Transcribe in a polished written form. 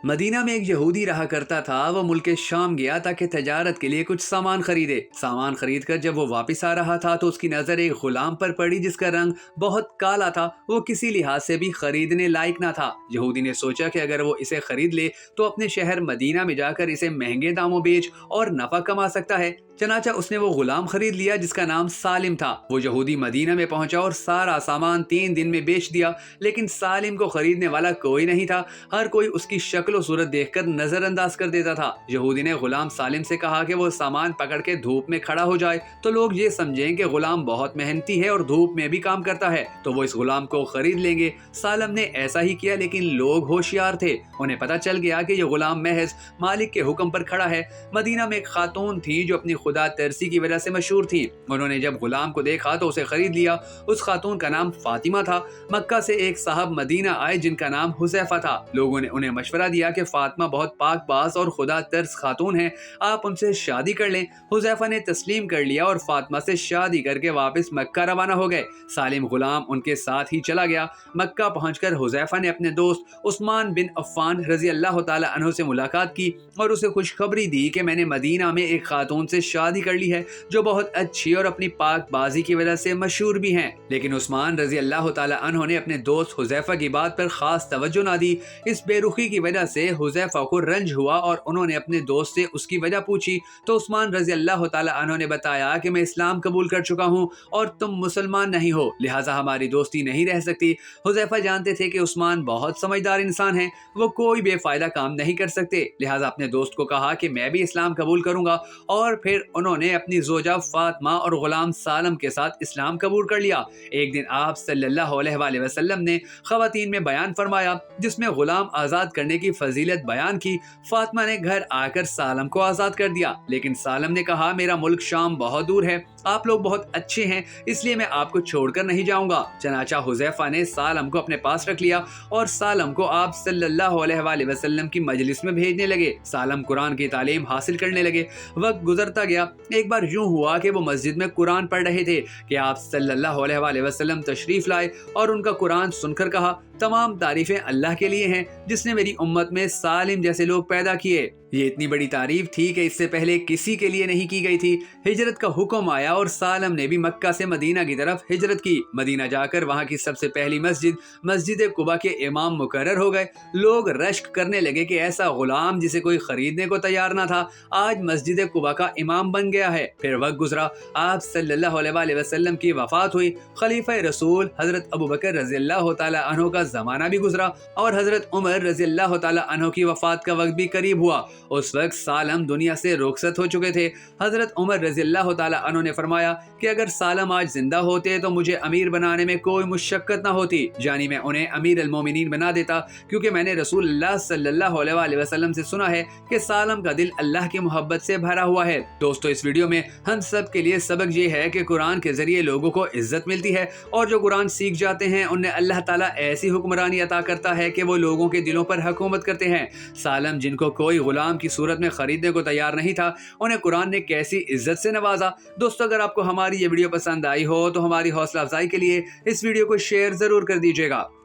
Medina में एक यहूदी रहा करता था। वो मुल्क शाम गया ताकि तजारत के लिए कुछ सामान खरीदे। सामान खरीद कर जब वो वापस आ रहा था तो उसकी नज़र एक गुलाम पर पड़ी जिसका रंग बहुत काला था। वो किसी लिहाज से भी खरीदने लायक ना था। यहूदी ने सोचा कि अगर वो इसे खरीद ले तो अपने शहर मदीना में जाकर इसे महंगे दामों बेच और नफा कमा सकता है। चनाचा उसने वो गुलाम खरीद लिया जिसका नाम सालिम था। वो यहूदी मदीना में पहुंचा और सारा सामान 3 दिन में बेच दिया, लेकिन सालिम को खरीदने वाला कोई नहीं था। हर कोई उसकी शक्ल और सूरत देखकर नजरअंदाज कर देता था। यहूदी ने गुलाम सालिम से कहा कि वो सामान पकड़ के धूप में खड़ा हो जाए तो लोग ये समझें कि गुलाम बहुत मेहनती है और धूप में भी काम करता है, तो वो इस गुलाम को खरीद लेंगे। सालिम ने ऐसा ही किया, लेकिन लोग होशियार थे। उन्हें पता चल गया कि ये गुलाम महज मालिक के हुक्म पर खड़ा है। मदीना में एक खातून थी जो अपनी खुदा तरसी की वजह से मशहूर थी। उन्होंने जब गुलाम को देखा तो उसे खरीद लिया। उस खातून का नाम फातिमा था। मक्का से एक साहब मदीना आए जिनका नाम हुज़ैफा था। लोगों ने उन्हें मशवरा दिया कि फातिमा बहुत पाकबाज और खुदा तरस खातून है, आप उनसे शादी कर लें। हुज़ैफा ने तस्लीम कर लिया और फातिमा से शादी करके वापस मक्का रवाना हो गए। सालिम गुलाम उनके साथ ही चला गया। मक्का पहुंचकर हुज़ैफा ने अपने दोस्त उस्मान बिन अफ़्फ़ान रज़ी अल्लाह तआला अन्हु से मुलाकात की और उसे खुशखबरी दी कि मैंने मदीना में एक खातून से शादी कर ली है जो बहुत अच्छी और अपनी पाकबाजी की वजह से मशहूर भी हैं। लेकिन उस्मान रज़ी अल्लाह तआला अन्हु ने अपने दोस्त हुज़ैफा की बात पर खास तवज्जो ना दी। इस बेरुखी की वजह से हुज़ैफा को रंज हुआ और उन्होंने अपने दोस्त से उसकी वजह पूछी तो उस्मान रज़ी अल्लाह तआला अन्हु ने बताया कि मैं इस्लाम कबूल कर चुका हूँ और तुम मुसलमान नहीं हो, लिहाजा हमारी दोस्ती नहीं रह सकती। हुज़ैफा जानते थे कि उस्मान बहुत समझदार इंसान है, वो कोई बेफायदा काम नहीं कर सकते, लिहाजा अपने दोस्त को कहा कि मैं भी इस्लाम कबूल करूंगा। और फिर उन्होंने अपनी जोजा फातिमा और गुलाम सालम के साथ इस्लाम कबूल कर लिया। एक दिन आप सल्लल्लाहु अलैहि वसल्लम ने खवातीन में बयान फरमाया जिसमें गुलाम आज़ाद करने की फजीलत बयान की। फातिमा ने घर आकर सालम को आज़ाद कर दिया, लेकिन सालम ने कहा मेरा मुल्क शाम बहुत दूर है, आप लोग बहुत अच्छे हैं, इसलिए मैं आपको छोड़कर नहीं जाऊंगा। चनाचा हुज़ैफा ने सालम को अपने पास रख लिया और सालम को आप सल्लल्लाहु अलैहि वसल्लम की मजलिस में भेजने लगे। सालम कुरान की तालीम हासिल करने लगे। वक्त गुजरता गया। एक बार यूं हुआ कि वो मस्जिद में कुरान पढ़ रहे थे कि आप सल्लल्लाहु अलैहि वसल्लम तशरीफ लाए और उनका कुरान सुनकर कहा तमाम तारीफें अल्लाह के लिए हैं जिसने मेरी उम्मत में सालिम जैसे लोग पैदा किए। ये इतनी बड़ी तारीफ थी कि इससे पहले किसी के लिए नहीं की गई थी। हिजरत का हुक्म आया और सालम ने भी मक्का से मदीना की तरफ हिजरत की। मदीना जाकर वहां की सबसे पहली मस्जिद कुबा के इमाम मुकर्रर हो गए। लोग रश्क करने लगे कि ऐसा गुलाम जिसे कोई खरीदने को तैयार ना था आज मस्जिद कुबा का इमाम बन गया है। फिर वक्त गुजरा, आप सल्लल्लाहु अलैहि वसल्लम की वफात हुई। खलीफा रसूल हजरत अबू बकर रज़ी अल्लाह तआला अन्हु का जमाना भी गुजरा और हजरत उमर रज़ी अल्लाह तआला अन्हु की वफात का वक्त भी करीब हुआ। उस वक्त सालम दुनिया से रुखसत हो चुके थे। हजरत उमर रज़ी अल्लाह तआला अन्हु ने फरमाया कि अगर सालम आज जिंदा होते तो मुझे अमीर बनाने में कोई मुशक्कत ना होती, यानी मैं उन्हें अमीर अल मोमिनीन बना देता, क्योंकि मैंने रसूल अल्लाह सल्लल्लाहु अलैहि वसल्लम से सुना है कि सालम का दिल अल्लाह की मोहब्बत से भरा हुआ है। दोस्तों, इस वीडियो में हम सब के लिए सबक ये है कि कुरान के जरिए लोगों को इज्जत मिलती है और जो कुरान सीख जाते हैं उन्हें अल्लाह ताला ऐसी हुक्मरानी अता करता है कि वो लोगों के दिलों पर हुकूमत करते हैं। सालम जिनको कोई गुलाम की सूरत में खरीदने को तैयार नहीं था, उन्हें कुरान ने कैसी इज्जत से नवाजा। दोस्तों, अगर आपको हमारी ये वीडियो पसंद आई हो तो हमारी हौसला अफजाई के लिए इस वीडियो को शेयर जरूर कर दीजिएगा।